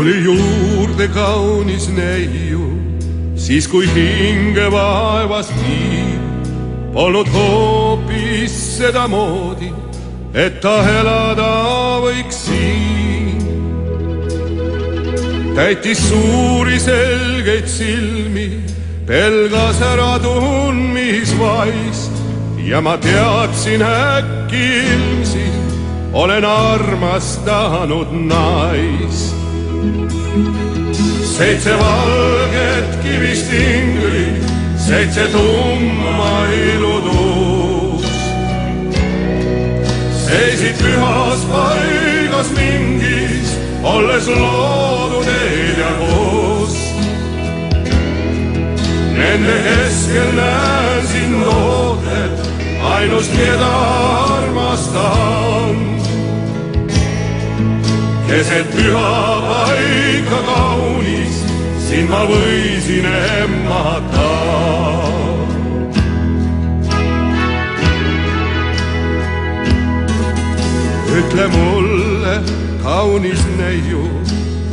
tuli juurde kaunis neiu, siis kui hinge vaevas viib. Polnud hoopis sedamoodi, et ta elada võiks siin. Täitis suuri selgeid silmi, pelgas ära tundmisvaist ja ma teadsin äkki ilmsil, olen armastanud naist. 7 valget kivist inglit, 7 tumma ilutuus. Seisid pühas paigas mingis, olles loodud eel ja koos. Nende keskel näen sind ootel, ainust keda armastan. Keset püha paika kaunis, sind ma võisin emmata. Ütle mulle, kaunis neiu,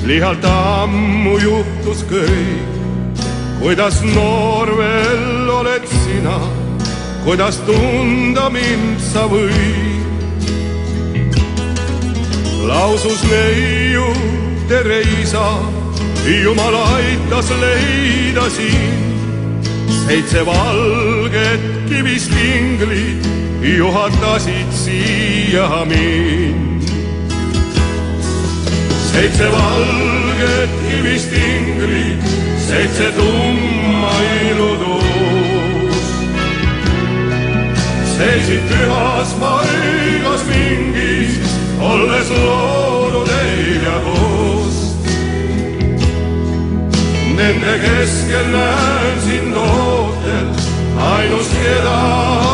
lihalt ammu juhtus kõik. Kuidas noor veel oled sina, kuidas tunda mind sa võid. Lausus neiu, tere isa, Jumal aitas leida siin. 7 valget kivist inglit juhatasid siia mind. 7 valget kivist inglit, 7 tumma ilutuus. Seisid pühas paigas mingis, olles loodud eel ja koos. Nende keskel näen sind ootel, ainust keda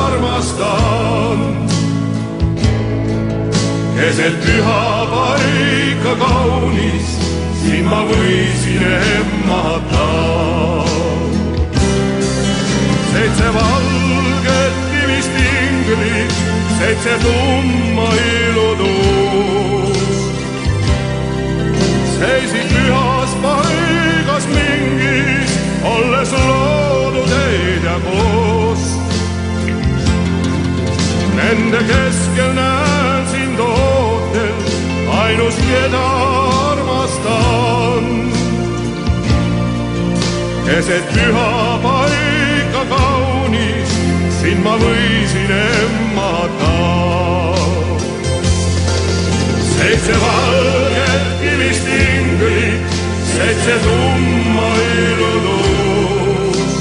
armastan. Keset püha paika kaunis, sind ma võisin emmata. 7 valget kivist inglit, 7 tumma ilutuus. Seisid pühas paigas mingis, olles loodud eel ja koos. Nende keskel näen sind ootel, ainust keda armastan. Keset püha paika kaunis, sind ma võisin emmata. 7 valget kivist inglit, 7 tumma ilutuus.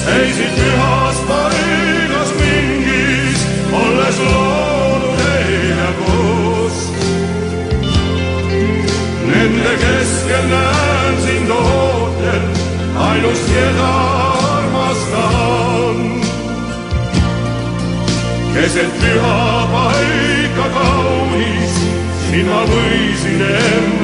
Seisid pühas paigas mingis, olles loodud eel ja koos. Nende keskel näen sind ootel, ainust keda armastan. Keset püha paika kaunis, sind ma võisin emmata.